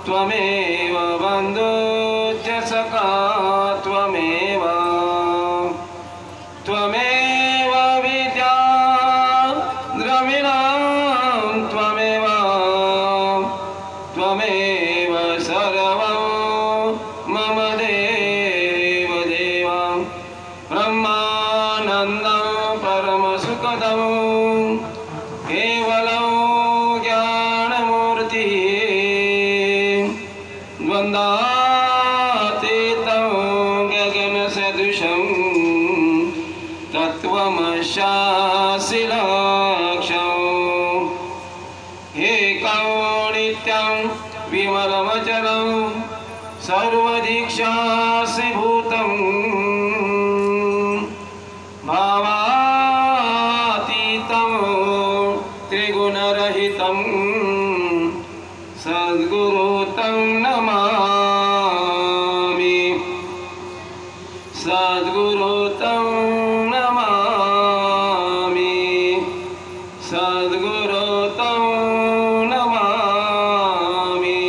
त्वमेव बन्धुश्च सखा त्वमेव त्वमेव विद्या द्रविणं त्वमेव त्वमेव सर्वं मम देव देव ब्रह्मानन्दं परमसुखदं केवलं ज्ञानमूर्तिः द्वन्द्वातीतं गगनसदृशं तत्त्वमस्यासि लक्ष्यम् एकं नित्यं विमलमचलं सर्वदीक्षासि भूतम् भावातीतं त्रिगुणरहितं सद्गुरुतं नमामि सद्गुरुतं नमामि सद्गुरुतं नमामि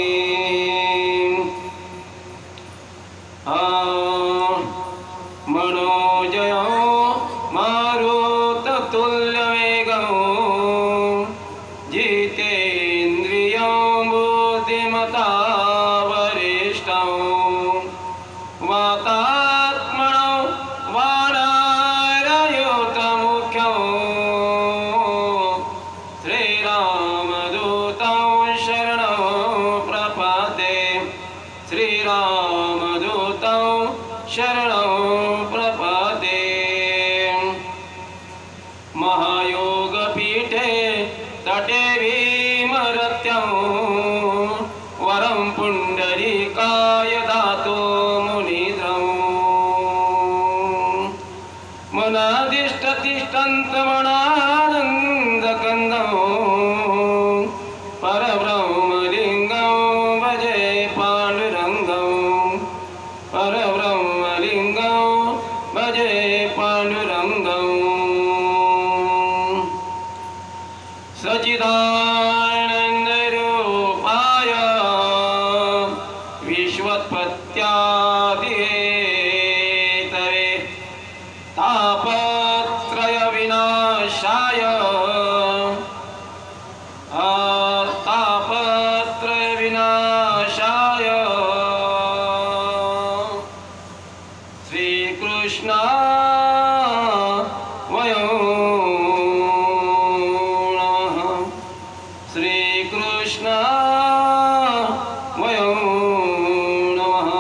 मनोजयो मारुततुल्यवेगो जितेन्द्रियं बुद्धिमता वरिष्ठं वातात्मनो वानरयुतमुख्यं श्रीरामदूतं शरणं प्रपद्ये श्रीरामदूतं शरणं प्रपद्ये महायोगपीठे तटे भीमरत्यं वरं पुण्डरीकाय दातो मुनिद्रं मनादिष्टतिष्ठन्तमणानन्दकन्दं परब्रह्मलिङ्गं भजे पाण्डुरङ्गं परब्रह्मलिङ्गं भजे पाण्डुरङ्गं सच्चिदानन्दरूपाय विश्वोत्पत्त्यादिहेतवे तापत्रयविनाशाय तापत्रयविनाशाय श्रीकृष्णाय वयं नमः श्रीकृष्णाय वयं नमः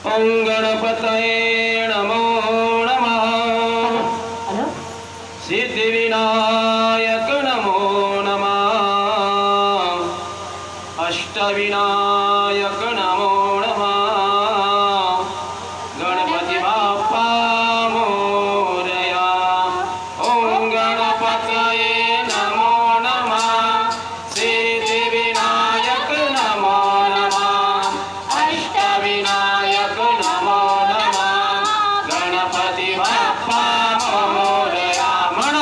ॐ गणपतये नमो नमः सिद्धिविनायक नमो नमः अष्टविनायक नमो नमः गणपति बाप्पा मोरया ॐ गणपतये नमो नमः सिद्धिविनायक नमो नमः अष्टविनायक नमो नमः गणपति बाप्पा मोरया मण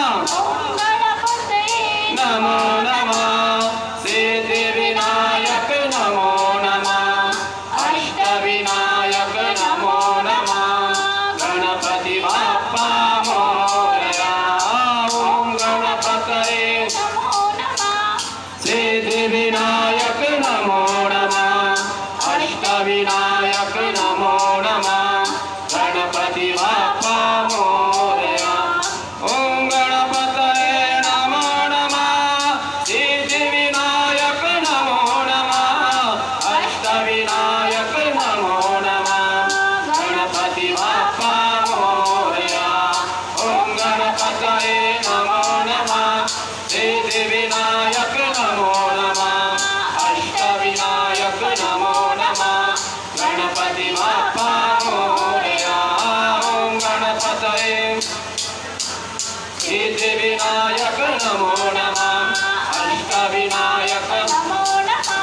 अष्टविनायक नमो नमः अष्टविनायक नमो नमः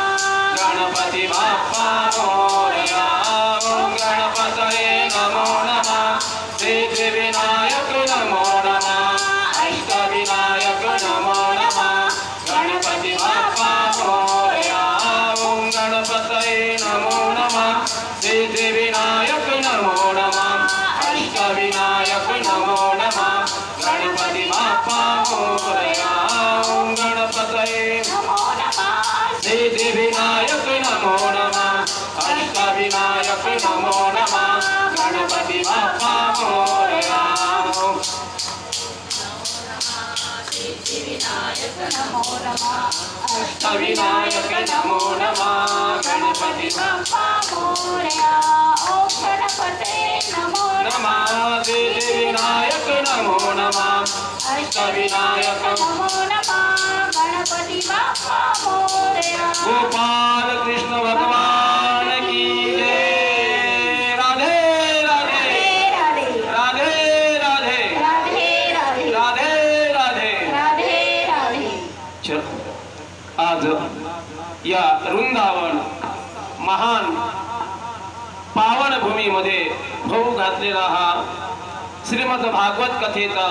गणपती बाप्पा मोरया ओम गणपतये नमो नमः सिद्धिविनायक नमो नमः अष्टविनायक नमो नमः गणपती बाप्पा मोरया ओम गणपतये नमो नमः सिद्धिविनायक नमो नमः अष्टविनायक नमो नमः गणपती बाप्पा मोरया ओम गणपतये नमो नमः सिद्धिविनायक नमो नमः अष्टविनायक नमो नमः गणपती बाप्पा मोरया सिद्धिविनायक नमो नमः अष्टविनायक नमो नमः गणपती बाप्पा मोरया ओम गणपते नमो नमः सिद्धिविनायक नमो नमः अष्टविनायक नमो नमः गणपति बाप्पा मोरया गोपाल कृष्ण भगवान की जय राधे राधे राधे राधे राधे राधे राधे राधे राधे राधे राधे चल आज या वृंदावन महान पावन भूमीमध्ये भाऊ घातलेला हा श्रीमद भागवत कथेचा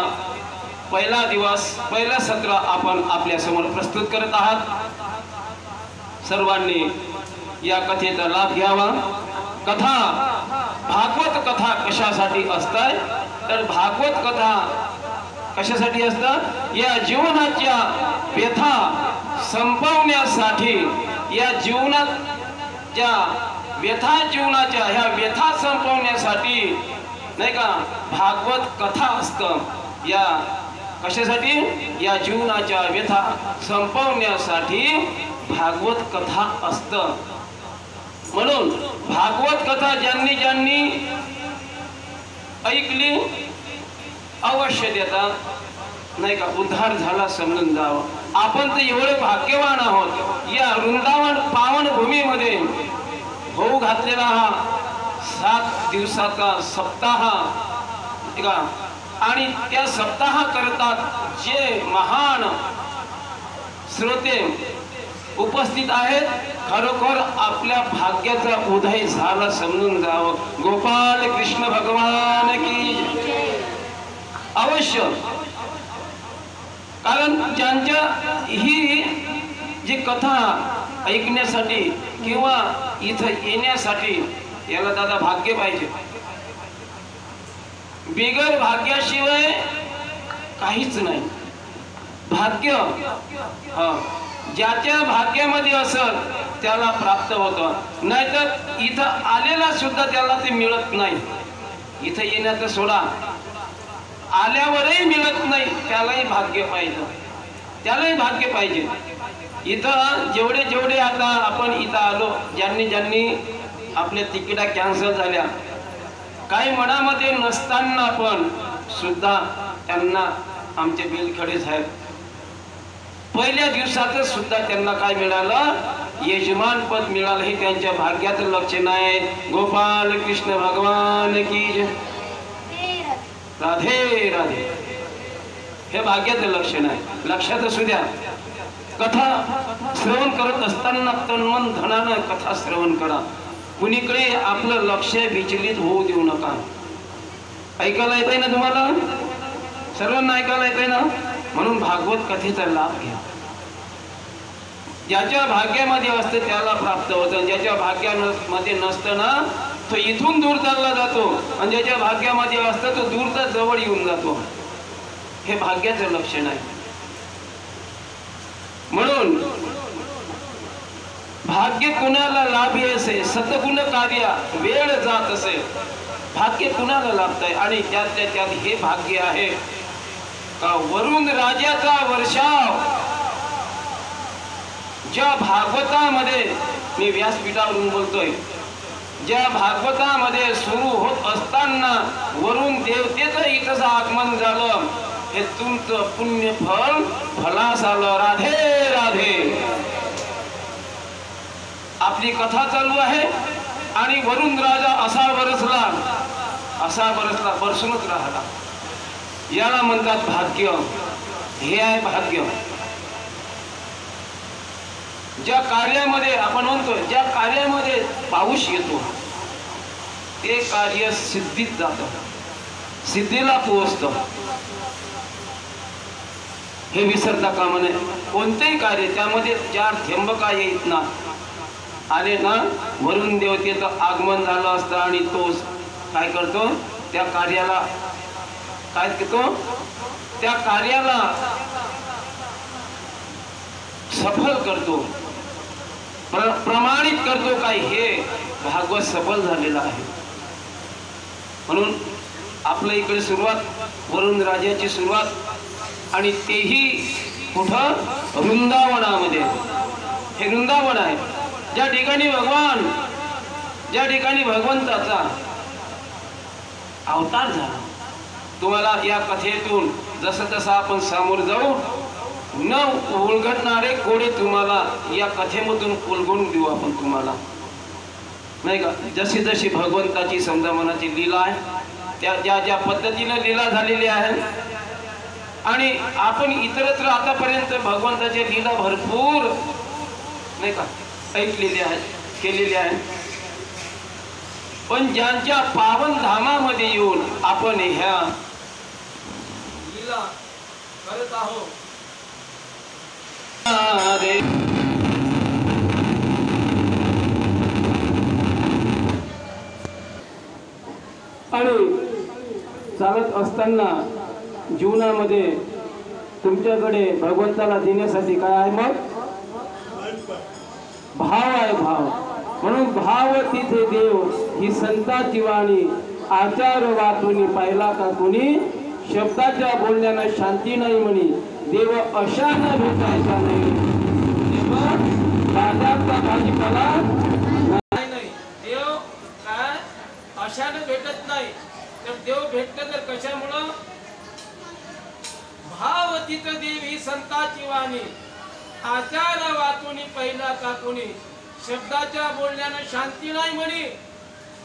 पहिला दिवस पहिला सत्र आपण आपल्या समोर प्रस्तुत करत आहात. सर्वांनी या कथेचा लाभ घ्यावा. कथा भागवत कथा कशासाठी असतात तर भागवत कथा कशासाठी असतात या जीवनाच्या व्यथा संपवण्यासाठी या जीवनाच्या जीवनाच्या ह्या व्यथा संपवण्यासाठी नाही का भागवत कथा असतं. या कशासाठी या जीवनाच्या व्यथा संपवण्यासाठी भागवत कथा असतं. म्हणून भागवत कथा ज्यांनी ज्यांनी ऐकली अवश्य देतात नाही का उद्धार झाला समजून जावं. आपण तर एवढे भाग्यवान आहोत या वृंदावन पावन भूमीमध्ये होऊ घातलेला हा 7 दिवसाचा सप्ताह का आणि त्या सप्ताह करतात जे महान श्रोते उपस्थित आहेत. खरोखर आपल्या भाग्याचा उदय झाला समजून जावं. गोपाल कृष्ण भगवान की अवश्य. कारण ज्यांच्या ही जी कथा ऐकण्यासाठी किंवा इथं येण्यासाठी याला दादा भाग्य पाहिजे. बिगर भाग्याशिवाय काहीच नाही. भाग्य ज्याच्या भाग्यामध्ये असेल त्याला प्राप्त होतं. नाहीतर इथं आलेला सुद्धा त्याला ते मिळत नाही. इथं येण्याचं सोडा आल्यावरही मिळत नाही. त्यालाही भाग्य पाहिजे. त्यालाही भाग्य पाहिजे. इथं जेवढे जेवढे आता आपण इथं आलो ज्यांनी ज्यांनी आपल्या तिकिटा कॅन्सल झाल्या काही मनामध्ये नसताना पण सुद्धा त्यांना आमचे बिलखडे साहेब पहिल्या दिवसातच सुद्धा त्यांना काय मिळालं यजमान पद मिळालं. हे त्यांच्या भाग्याचं लक्षण आहे. गोपाल कृष्ण भगवान की राधे राधे. हे भाग्याचं लक्षण आहे. लक्षात असू द्या. कथा श्रवण करत असताना तन्मन धनानं कथा श्रवण करा. कुणीकडे आपलं लक्ष विचलित होऊ देऊ नका. ऐकायला येतंय ना तुम्हाला सर्वांना ऐकायला येतंय ना. म्हणून भागवत कथेचा लाभ घ्या. ज्याच्या भाग्यामध्ये असते त्याला प्राप्त होतं. ज्याच्या भाग्यामध्ये नसतं ना तो इथून दूर चालला जातो आणि ज्याच्या भाग्यामध्ये असतं तो दूरचा जवळ येऊन जातो. हे भाग्याचं लक्षण आहे. म्हणून भाग्य कुणाला लाभी असे सतगुण कार्य वेळ जात असे. भाग्य कुणाला लाभतंय आणि त्यातल्या त्यात हे भाग्य आहे का वरुण राजाचा वर्षाव. ज्या भागवतामध्ये मी व्यासपीठावरून बोलतोय ज्या भागवतामध्ये सुरू होत असताना वरुण देवतेचं इथंच आगमन झालं. हे तुमचं पुण्य फल फलास आलं. राधे राधे. आपली कथा चालू आहे आणि वरुण राजा असा बरसला बरसूनच राहिला. याला म्हणतात भाग्य. हे आहे भाग्य. ज्या कार्यामध्ये आपण म्हणतो ज्या कार्यामध्ये पाऊस येतो ते कार्य सिद्धीत जातं, सिद्धीला पोहोचतं. हे विसरता कामा नये. कोणतेही कार्य त्यामध्ये 4 थेंब काय येत ना आले ना वरुण देवतेचं आगमन झालं असतं आणि तो काय करतो त्या कार्याला काय करतो त्या कार्याला सफल करतो, प्रमाणित करतो. काय हे भागवत सफल झालेलं आहे. म्हणून आपल्या इकडे सुरुवात वरुण राजाची सुरुवात आणि तेही कुठं वृंदावनामध्ये. हे वृंदावन आहे ज्या ठिकाणी भगवान ज्या ठिकाणी भगवंताचा अवतार झाला. तुम्हाला या कथेतून जसं तसं आपण सामोर जाऊ न उलगडणारे कोडे तुम्हाला या कथेमधून उलगडून देऊ आपण तुम्हाला, नाही का. जशी जशी भगवंताची समजा मनाची लीला आहे त्या ज्या ज्या पद्धतीने लीला झालेली आहे आणि आपण इतरत्र आतापर्यंत भगवंताच्या लीला भरपूर नाही का ऐकलेली आहे केलेली आहे. पण ज्यांच्या पावन धामामध्ये येऊन आपण ह्या लीला करत आहोत आणि चालत असताना जीवनामध्ये तुमच्याकडे भगवंताला देण्यासाठी काय आहे मग भाव आहे. भाव म्हणून भाव तिथे देव ही संताची वाणी. आचार वाचून पाहिला का कोणी शब्दाच्या बोलण्यानं शांती नाही म्हणी. देव अशा न भेटायचा नाही. देव बाजारचा भाजीपाला नाही. देव काय अशानं भेटत नाही. तर देव भेटत तर कशामुळं भाव तिथे देव ही संताची वाणी. आचार वाचून पहिला का कोणी शब्दाच्या बोलण्यानं शांती नाही म्हणी.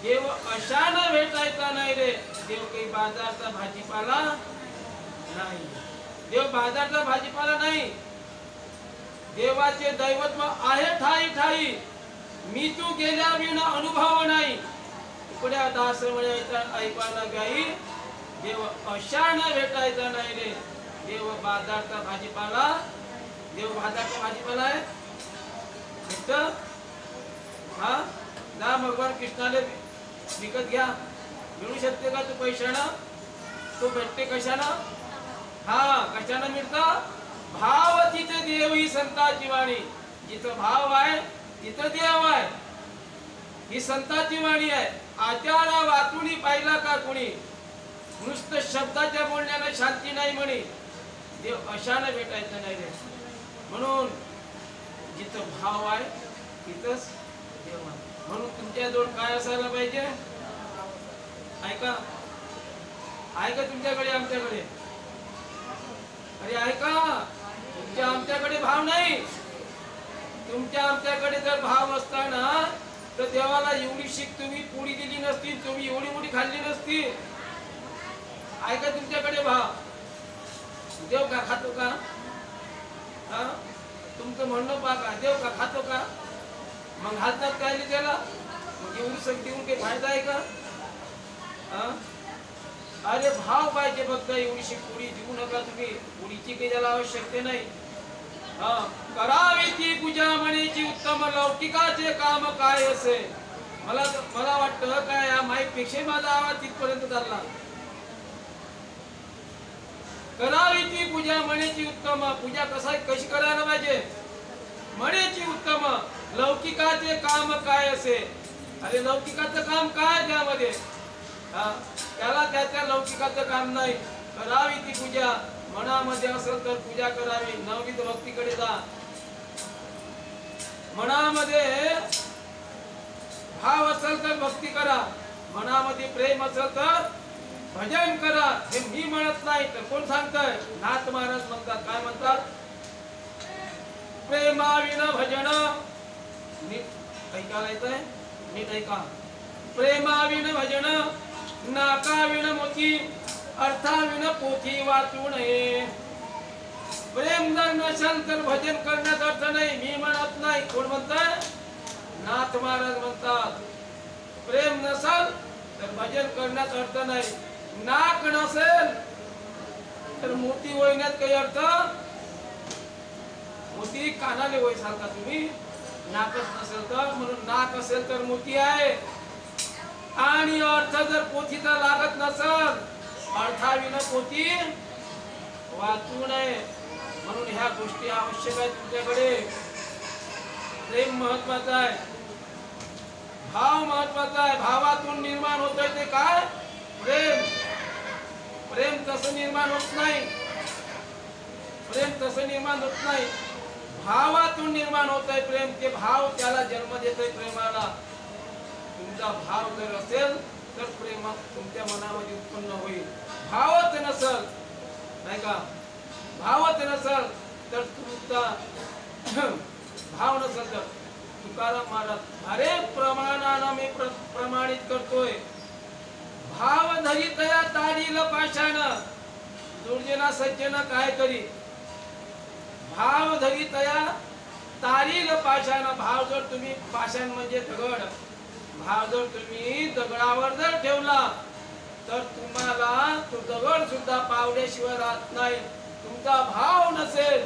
देव अशानं भेटायचा नाही रे. देव काही बाजारचा भाजीपाला नाही. देव बाजारचा भाजीपाला नाही. देवाचे दैवत्व आहे ठाई ठाई. मी तू गेल्या विना अनुभव नाही. उकड्या दास ऐकायला गाई. देव अशानं भेटायचा नाही रे. देव बाजारचा भाजीपाला. देव बाजारचा भाजीपाला आहे भेटत. हा ना भगवान कृष्णाला विकत घ्या. मिळू शकते का तू पैशानं? तो भेटते कशानं? हा कशानं मिळतं? भाव तिथे देव ही संताची वाणी. जिथं भाव आहे तिथं देव आहे. ही संताची वाणी आहे. आचारा वाचून पाहिला का कोणी नुसतं शब्दाच्या बोलण्यानं शांती नाही म्हणे. देव अशानं भेटायचं नाही रे. म्हणून जिथं भाव आहे तिथंच देव आहे. म्हणून तुमच्याजवळ काय असायला पाहिजे? ऐका ऐका तुमच्याकडे आमच्याकडे अरे ऐका तुमच्या आमच्याकडे भाव नाही. तुमच्या आमच्याकडे जर भाव असताना तर देवाला एवढी शिक तुम्ही पोळी दिली नसती. तुम्ही एवढी मोठी खाल्ली नसती. ऐका तुमच्याकडे भाव. देव का खातो का? हा तुमचं म्हणणं पाका देव का खातो का? मग हातात काय त्याला मग एवढी शक्ती देऊन काही फायदा आहे का? अरे भाव पाहिजे फक्त. एवढीशी पोळी देऊ नका तुम्ही. पोळीची काही त्याला आवश्यकता नाही. करावी ती पूजा म्हणेची उत्तम लौकिकाचे काम काय असे. मला वाटतं काय या माईक पेक्षा माझा आवाज तिथपर्यंत चालला. करावी ती पूजा म्हणेची उत्तम. पूजा कशी करायला पाहिजे? म्हणेची उत्तम लौकिकाचे काम काय असे. अरे लौकिकाचं काम काय त्यामध्ये? त्याला त्याच्या लौकिकाचं काम नाही. करावी ती पूजा मनामध्ये असेल तर पूजा करावी. नवविध भक्तीकडे जा. मनामध्ये भाव असेल तर भक्ती करा. मनामध्ये प्रेम असेल तर भजन करा. हे मी म्हणत नाही तर कोण सांगतंय? नाथ महाराज म्हणतात. काय म्हणतात? प्रेमाविन भजन. नीट ऐकायला येतंय? नीट ऐका. प्रेमाविन भजन नाकाविन मोती अर्थाविन पोथी वाचू नये. प्रेम जर नसेल तर भजन करण्यात अर्थ नाही. मी म्हणत नाही, कोण म्हणताय? नाथ महाराज म्हणतात प्रेम नसेल तर भजन करण्यात अर्थ नाही. नाक नसेल तर मोती वळण्यात काही अर्थ? मोती कानाले वय सारखा तुम्ही, नाकच नसेल तर. म्हणून नाक असेल तर मोती आहे. आणि अर्थ जर पोथीचा लागत नसेल, अर्थाविना पोथी वाचू नये. म्हणून ह्या गोष्टी आवश्यक आहेत तुमच्याकडे. प्रेम महत्वाचा आहे, भाव महत्वाचा आहे. भावातून निर्माण होतंय ते काय? प्रेम. प्रेम तसं निर्माण होत नाही. प्रेम तसं निर्माण होत नाही. भावातून निर्माण होतंय प्रेम. ते भाव त्याला जन्म देतोय प्रेमाला. तुमचा भाव जर असेल तर प्रेम तुमच्या मनामध्ये उत्पन्न होईल. भावच नसेल, नाही का, भावच नसेल तर तुमचा भाव नसेल तर तुकाराम महाराज अरे प्रमाणानं मी प्रमाणित करतोय. भाव धरी तया तारील पाषाण दुर्जना सज्जन काय करी. भाव धरी तया तारील पाषाण. भाव जर तुम्ही, पाषाण म्हणजे दगड, भाव जर तुम्ही दगडावर जर ठेवला तर तुम्हाला तो दगड सुद्धा पावल्याशिवाय राहत नाही. तुमचा भाव नसेल,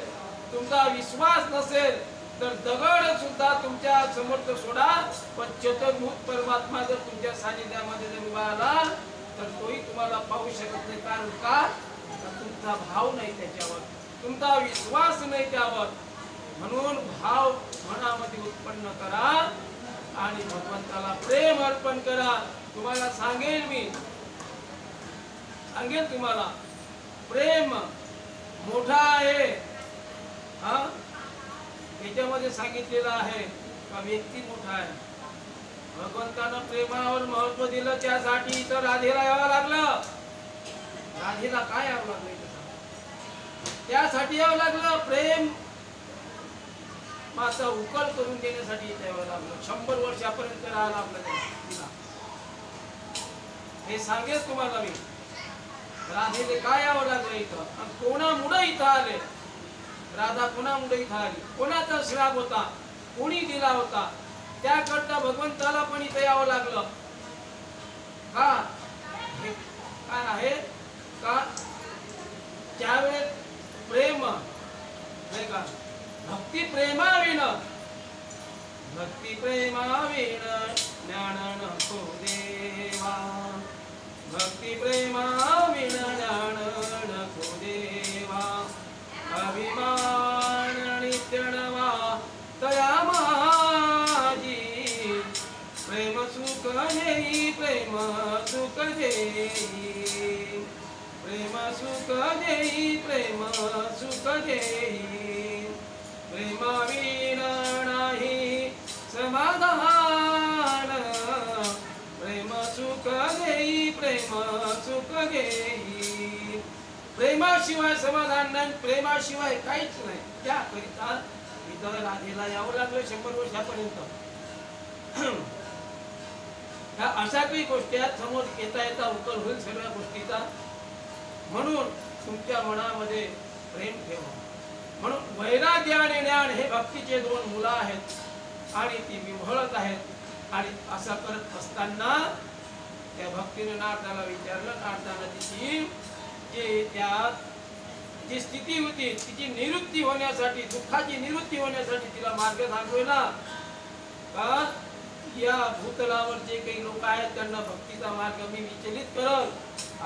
तुमचा विश्वास नसेल तर दगड सुद्धा तुमच्या समोर सोडा, पण चतुर्भुत परमात्मा जर तुमच्या सानिध्यामध्ये जर उभा आला तर तोही तुम्हाला पाहू शकत नाही. कारण का? तुमचा भाव नाही त्याच्यावर, तुमचा विश्वास नाही त्यावर. म्हणून भाव मनामध्ये उत्पन्न करा आणि भगवंताला प्रेम अर्पण करा. तुम्हाला सांगेल, मी सांगेल तुम्हाला, प्रेम मोठा आहे. हा, याच्यामध्ये सांगितलेलं आहे का व्यक्ती मोठा आहे. भगवंतानं प्रेमावर महत्व दिलं, त्यासाठी तर राधेला यावं लागलं. राधेला काय यावं लागलं? त्यासाठी यावं लागलं. प्रेम माझा उकल करून देण्यासाठी यावं लागलं. 100 वर्षापर्यंत राहायला लागलं. हे सांगेल तुम्हाला मी. राधेले काय यावं लागलं इथं, आणि कोणामुळे इथं आले. राधा कोणामुळे इथं आली, कोणाचा श्राप होता, कोणी दिला होता, त्याकरता भगवंताला पण इथं यावं लागलं. का? हे काय आहे का? त्यावेळेस प्रेम नाही का, भक्ती प्रेमाविण, भक्ती प्रेमाविण ज्ञान नको देवा. भक्ती प्रेमाविण ज्ञान नको देवा. अभिमान नित्य नवा तया माझी. प्रेम सुख देई, प्रेम सुख देई. प्रेम सुख देई, प्रेम सुख देई. प्रेमाविण नाही समाधान. प्रेम सुख देई, प्रेम सुख देई. प्रेमाशिवाय समाधान नाही, प्रेमाशिवाय काहीच नाही. त्याकरिता इथं राधेला यावं लागलं 100 वर्षापर्यंत. ह्या अशा काही गोष्टी आहेत, समोर येता येता उकल होईल सगळ्या गोष्टीचा. म्हणून तुमच्या मनामध्ये प्रेम ठेवा. म्हणून वैराग्य आणि ज्ञान हे भक्तीचे 2 मुलं आहेत आणि ती विव्हळत आहेत. आणि असं करत असताना त्या भक्तीने नारदाला विचारलं. नारदाला तिची जी स्थिती होती तिची निवृत्ती होण्यासाठी, दुःखाची निवृत्ती होण्यासाठी तिला मार्ग दाखवला. का या भूतलावर जे काही लोक आहेत त्यांना भक्तीचा मार्ग मी विचलित करल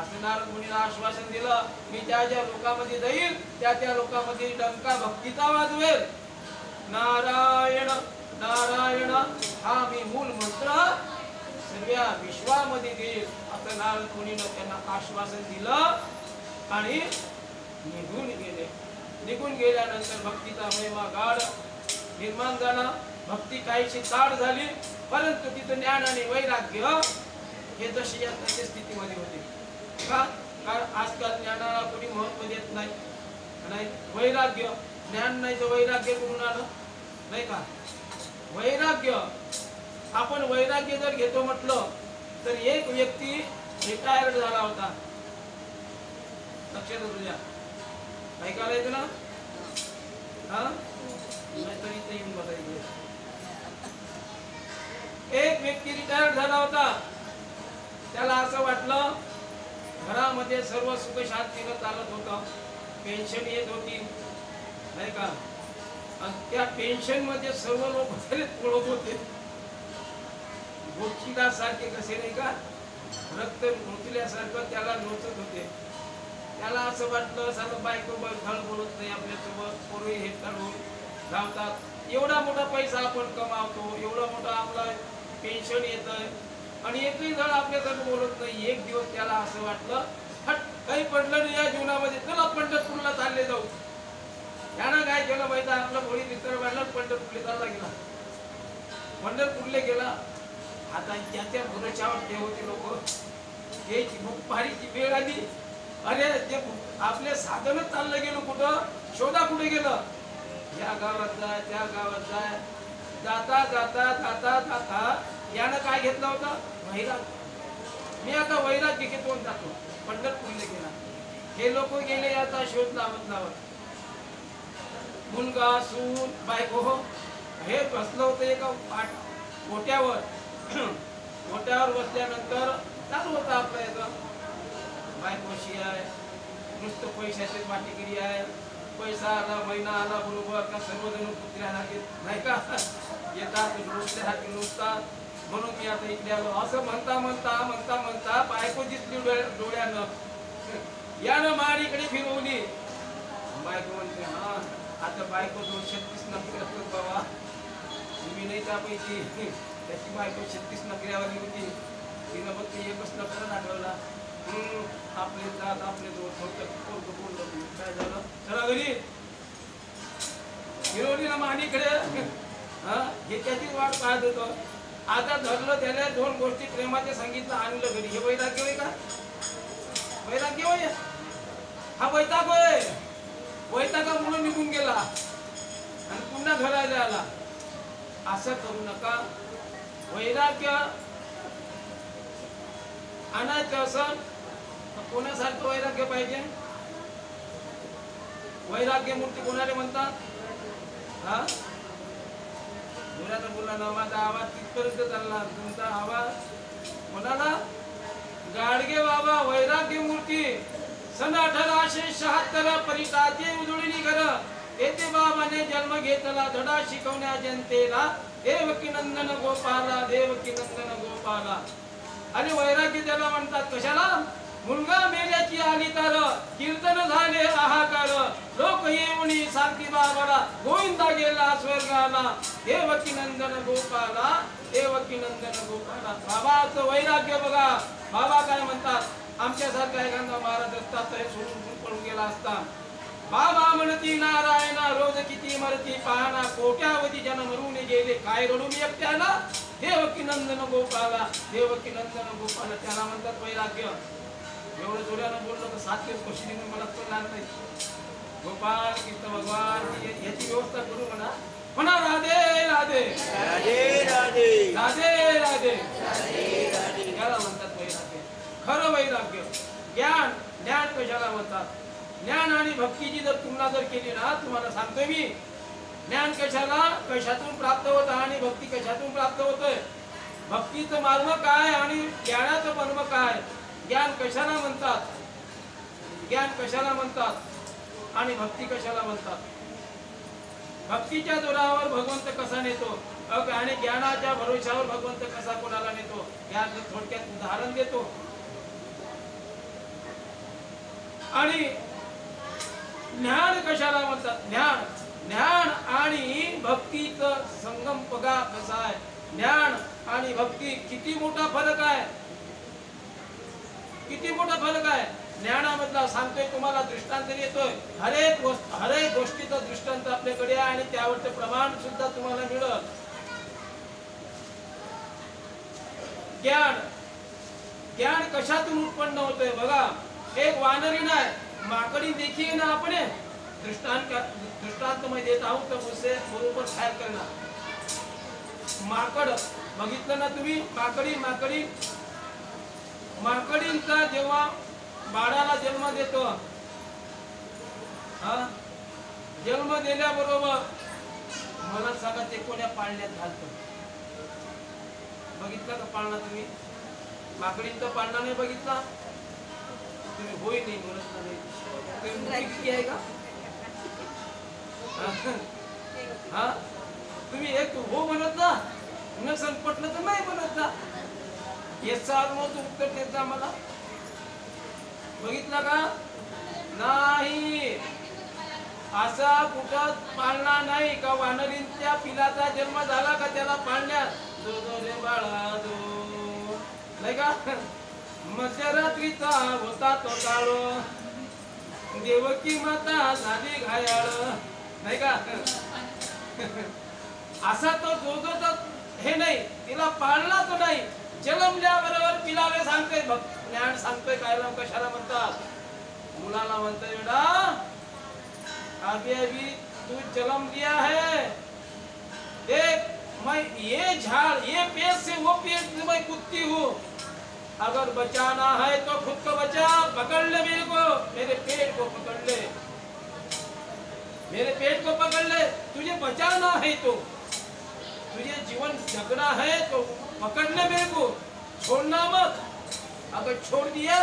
असं नारद मुनीला आश्वासन दिलं. मी ज्या ज्या लोकांमध्ये जाईल त्या त्या लोकांमध्ये डंका भक्तीचा वाजवेल. नारायण नारायण हा मी मूल मंत्र सर्व विश्वामध्ये देईल असं नारद मुनीनं त्यांना आश्वासन दिलं. आणि निघून गेले. निघून गेल्यानंतर भक्तीचा महिमा गाढ निर्माण झाला. भक्ती काहीशी ताड झाली, परंतु तिथं ज्ञान आणि वैराग्य हे जशी या तशी स्थितीमध्ये होते. का? कारण आजकाल ज्ञानाला कोणी महत्व देत नाही. वैराग्य, ज्ञान नाही तर वैराग्य कुठून आलं, नाही का? वैराग्य, आपण वैराग्य जर घेतो म्हटलं तर एक व्यक्ती रिटायर्ड झाला होता. लक्षात तुझ्या ऐकायला येतं ना? हा नाहीतर इथे येऊन बघायचं. एक व्यक्ती रिटायर झाला होता. त्याला असं वाटलं घरामध्ये सर्व सुख शांतीनं चालत होतं, पेन्शन येत होती नाही का, आणि त्या पेन्शन मध्ये सर्व लोक पळत होते. गोचीदासारखे कसे नाही का, रक्त नोचल्यासारखं त्याला नोचत होते. त्याला असं वाटलं साधं बायको धड बोलत नाही आपल्यासोबत, पोरही हे ठरवून लावतात, एवढा मोठा पैसा आपण कमावतो, एवढा मोठा आपला पेन्शन येतंय आणि एकही जण आपल्यासाठी बोलत नाही. एक दिवस त्याला असं वाटलं हट काही पडलं नाही या जीवनामध्ये, चला पंढरपूरला चालले जाऊ. त्यानं काय केलं माहिती, आपला भोळी मित्र वाढला, पंढरपूरला चालला गेला. पंढरपूरला गेला. आता ज्याच्या भरोशावर ते होते लोक, त्याची भूक पाहायची वेळ आली. अरे ते आपले साधनच चाललं गेलो कुठं, शोधा कुठे गेलं, या गावात जाय त्या गावात जाय, जाता जाता जाता जाता यानं काय घेतलं होतं, वैराग. मी आता वैराग घेऊन जातो. पंढरपूरला गेला. हे लोक गेले आता शोध लावत लावत, मुलगा सून बायको हे बसलं होतं एका ओट्यावर. ओट्यावर बसल्यानंतर चालू होतं आपलं याचं, बायकोशी आहे, नुसतं पैशाची वाटेगिरी आहे, पैसा आला महिना आला बरोबर का सर्वजण कुत्र्यासारखे नाही का येतात नुसत्यासारखे नुसतात. म्हणून मी आता इकडे आलो. असं म्हणता म्हणता म्हणता म्हणता बायको दिसली डोळ्यानं, यानं माडीकडे फिरवली. बायको म्हणते हा आता बायको 236 नखरे असतात बाबा, तुम्ही नाही तापायची. त्याची बायको 36 नखऱ्यावाली होती. तिनं फक्त एकच नखरा दाखवला. आपले जात आपले काय झालं, चला घरी फिरवली ना माडीकडे. हे त्याचीच वाट पाहत होतं. आता धरलं त्याला, दोन गोष्टी प्रेमाचे सांगितलं, आणलं घरी. हे वैराग्य होय का, वैराग्य होय हा, वैताग होय. वैतागामुळे निघून गेला आणि पुन्हा घराला आला. असं करू नका. वैराग्य आणायचं असं कोणासारखं वैराग्य पाहिजे. वैराग्य मूर्ती कोणाला म्हणतात, हा मुलानं बोला ना, माझा आवाज तिथपर्यंत चालला, तुमचा आवाज कोणाला, गाडगे बाबा वैराग्य मूर्ती. सन 1876 परिताचे उजळणी घर, येथे बाबाने जन्म घेतला, धडा शिकवण्या जनतेला, देवकी नंदन गोपाला, देवकी नंदन गोपाला. आणि वैराग्य त्याला म्हणतात कशाला, मुलगा मेल्याची आली तर कीर्तन झाले आहाकार, लोक येऊनी सांगती बाबाला, गोविंदा गेला स्वर्गाला, देवकी नंदन गोपाला, देवकी नंदन गोपाला. बाबाचं वैराग्य बघा. बाबा काय म्हणतात, आमच्यासारखा एखादा महाराज असता तर सोडून पळून गेला असता. बाबा म्हणती नारायणा रोज किती मरती पाहना, कोट्यावधी जन मरून गेले काय रडून एकट्याला, देवकी नंदन गोपाला, देवकी नंदन गोपाला. त्याला म्हणतात वैराग्य. एवढं जोड्यानं बोललो तर 7 दिवस कशी मला कळणार नाही. गोपाल कृष्ण भगवान याची व्यवस्था करू म्हणा. म्हणा राधे राधे राधे राधे राधे राधे. त्याला म्हणतात वैराग्य. खरं वैराग्य. ज्ञान, ज्ञान कशाला म्हणतात, ज्ञान आणि भक्तीची जर तुलना जर केली ना, तुम्हाला सांगतोय मी, ज्ञान कशाला कशातून प्राप्त होतं आणि भक्ती कशातून प्राप्त होतंय. भक्तीचं मर्म काय आणि ज्ञानाचं मर्म काय. ज्ञान कशाला म्हणतात, ज्ञान कशाला म्हणतात आणि भक्ती कशाला म्हणतात. भक्तीच्या जोरावर भगवंत कसा नेतो आणि ज्ञानाच्या भरोशावर भगवंत कसा कोणाला नेतो याचं थोडक्यात उदाहरण देतो. आणि ज्ञान कशाला म्हणतात, ज्ञान, ज्ञान आणि भक्तीचं संगम बघा कसा आहे. ज्ञान आणि भक्ती किती मोठा फरक आहे, किती मोठा फरक आहे. ज्ञानामधला सांगतोय तुम्हाला, दृष्टांत देतोय. हरेक गोष्टीचा दृष्टांत आपल्याकडे आहे आणि त्यावरचं प्रमाण सुद्धा तुम्हाला मिळत. ज्ञान, ज्ञान कशातून उत्पन्न होतंय बघा. एक वानरी नाही, माकडी देखील ना आपण दृष्टांत मध्ये देत आहोत तर मुसे बरोबर खायल करणार. माकड बघितलं ना तुम्ही, माकडी माकडी माकडींचा जेव्हा बाळाला जन्म देतो, जन्म दिल्याबरोबर मला सांगा ते कोण्या पाळण्यात घालतं? बघितला का पाळणा तुम्ही? माकडींचा पाळणा नाही बघितला तुम्ही? होय नाही म्हणत नाही. तुम्ही किती आहे का? हा तुम्ही एक हो म्हणत ना, नसन पटलं तर नाही म्हणत ना. याचा उत्तर देत जा मला. बघितलं का? नाही, असा कुठं पाळणा नाही का वानरींच्या पिलाचा जन्म झाला का त्याला पाळण्यात दो रे बाळा दो, नाही का? मध्यरात्रीचा होता तो काळ, देवकी माता झाली घायाळ, नाही का? असा तो जो हे नाही, तिला पाळला तो नाही. जन्मल्याबरोबर पिलावे सांगतोय, ज्ञान सांगतोय. काय कशाला म्हणतात? मुलाला म्हणतोय बेटा अभी अभी तू जन्म लिया है, देख मैं ये झाड़ ये पेड़ से वो पेड़ मैं कूदती हूँ, अगर बचाना है तो खुद को बचा, पकड़ ले मेरे को, मेरे पेट को पकड़ ले, मेरे पेट को पकड़ ले. तुझे बचाना है तो, तुझे जीवन जगना है तो पकड़ ले मेरे को, छोड़ना मत. अगर छोड़ दिया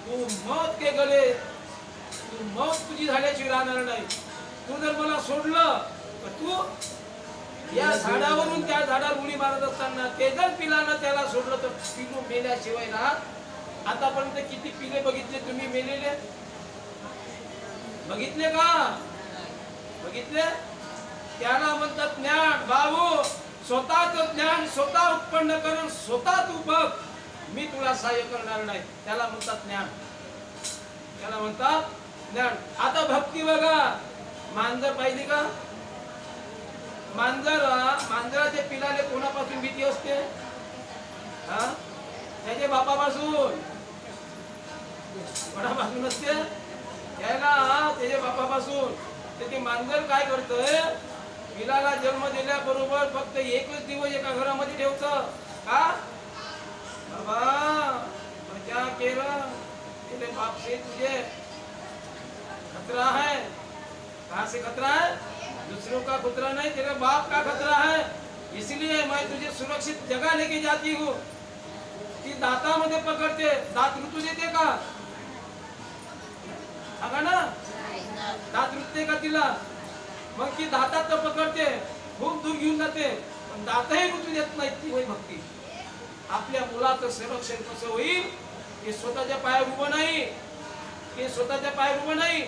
तू मौत के गले, तू मौत तुझी झाल्याची राहणार नाही. तू जर मला सोडलं तर तू या झाडावरून त्या झाडावर उडी मारत असताना ते जर पिलानं त्याला सोडलं तर पिलू मेल्याशिवाय राहत. आतापर्यंत किती पिले बघितले तुम्ही मेलेले? बघितले का? बघितले? त्याला म्हणतात ज्ञान. भाऊ, स्वतःच ज्ञान स्वतः उत्पन्न करून स्वतः तू बघ, मी तुला सहाय्य करणार नाही. त्याला म्हणतात ज्ञान, त्याला म्हणतात ज्ञान. आता भक्ती बघा. मांजर पाहिजे का? मांजराच्या पिलाले कोणापासून भीती असते? हा, त्याच्या बापापासून. कोणापासून असते? यायला त्याच्या बापापासून. तर ते मांजर काय करतंय? पिलाला जन्म दिल्याबरोबर फक्त एकच दिवस एका घरामध्ये ठेवतं. का? बाबा बचा केलं, तेरे बाप से तुझे खतरा है. कहाँ से खतरा है? दूसरों का खतरा नहीं, तेरे बाप का खतरा है. इसलिए मैं तुझे सुरक्षित जगह लेके जाती हूँ. ती दातामध्ये पकडते. दात ऋतू देते का? सांगा ना. दात रुतते का तिला? मग ती दातात पकडते, खूप दूर घेऊन जाते, पण दातही ऋतू देत नाही. ती होय भक्ती. आपल्या मुलाचं संरक्षण कसं होईल? ते स्वतःच्या पायावर उभं नाही, ते स्वतःच्या पायावर उभं नाही.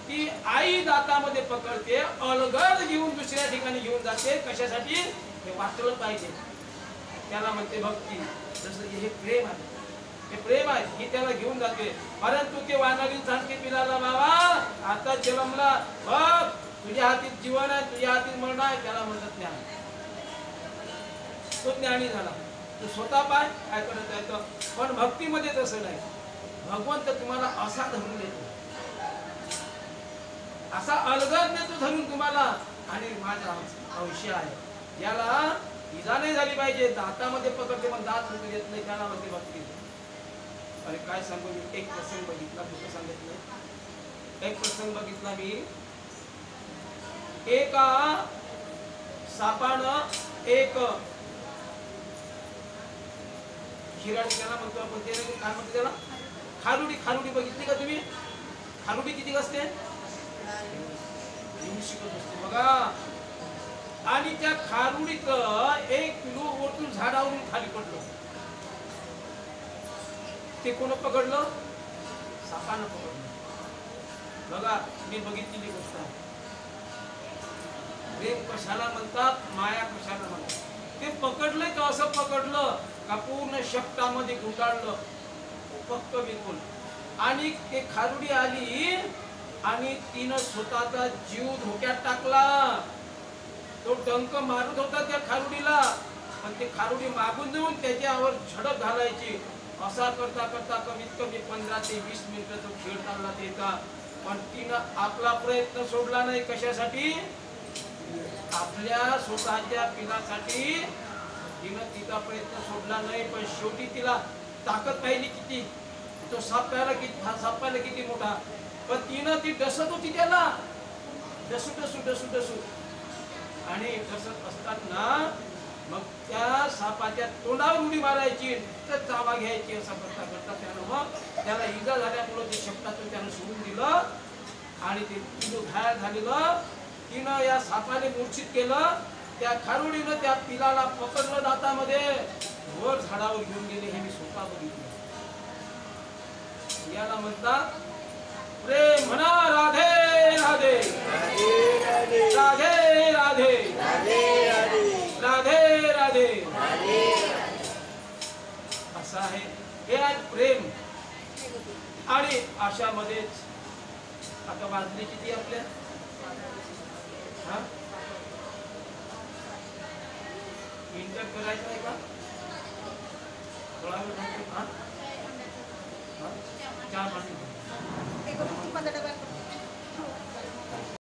ती आई दातामध्ये पकडते, अलगद घेऊन दुसऱ्या ठिकाणी घेऊन जाते. कशासाठी? हे वाचलं पाहिजे. त्याला म्हणते भक्ती. जसं हे प्रेम आहे, हे प्रेम आहे, ही त्याला घेऊन जाते. परंतु ते वानरी सांगते पिलाला, बाबा आता जन्मला बघ, तुझ्या हातीत जीवन आहे, तुझ्या हातीत मरण आहे. त्याला म्हणतात ज्ञान. तो ज्ञानी झाला. तू स्वतः पाय काय करत आहे. पण भक्तीमध्ये तसं नाही. भगवंत तुम्हाला असा धरून देतो, असा अलगद देतो धरून तुम्हाला. आणि माझा अंश आहे, याला इजा नाही झाली पाहिजे. दातामध्ये पकडते पण दात ऋतू देत नाही. त्याला म्हणते भक्ती. अरे काय सांगू मी. एक प्रसंग बघितला, कुठं सांगत नाही. एक प्रसंग बघितला मी. एका सापानं एक हिरण, त्याला म्हणतो आपण, ते काय म्हणतो त्याला, खारुडी. खारुडी बघितली का तुम्ही? खारुडी किती असते? बघा. आणि त्या खारुडीत एक पिलू ओटून झाडावरून खाली पडलं. ते कोण पकडलं? सापानं पकडलं. बघा, मी बघितलेली गोष्ट आहे. प्रेम कशाला म्हणतात, माया कशाला म्हणतात. ते पकडलंय का? असं पकडलं का पूर्ण शक्तामध्ये गुंडाळलं फक्त बिलकुल. आणि ते खारुडी आली आणि तिनं स्वतःचा जीव धोक्यात टाकला. तो डंक मारत होता त्या खारुडीला, पण ते खारुडी मागून जाऊन त्याच्यावर झडप घालायची. असा करता करता कमीत कमी 15 ते 20 मिनिटं तो खेळ चालला त्याचा. पण तिनं आपला प्रयत्न सोडला नाही. कशासाठी? आपल्या स्वतःच्या पिलासाठी तिनं तिचा प्रयत्न सोडला नाही. पण शेवटी तिला ताकद पाहिली किती. तो साप पाहिला किती मोठा, पण तिनं ती डसत होती त्याला. डसू डसू डसू डसू आणि कसं असतात ना मग त्या सापाच्या तोंडावर उडी मारायची तर चावा घ्यायची असा करता करता त्यानं मग त्याला इजा झाल्यामुळं ते शेपटातून त्यानं सोडून दिलं आणि ते पिलू घायल झालेलं तिनं या सापाने मूर्छित केलं. त्या खारुडीनं त्या पिलाला पकडलं दातामध्ये वर झाडावर घेऊन गेले. हे मी स्वतः बघितलं. याला म्हणतात प्रेम. म्हणा राधे राधे राधे राधे राधे राधे असं आहे. हे आहे प्रेम. आणि अशामध्येच आता वाजली किती आपल्या इंटर करायचं आहे का थोडा वेळ 4 मिनिट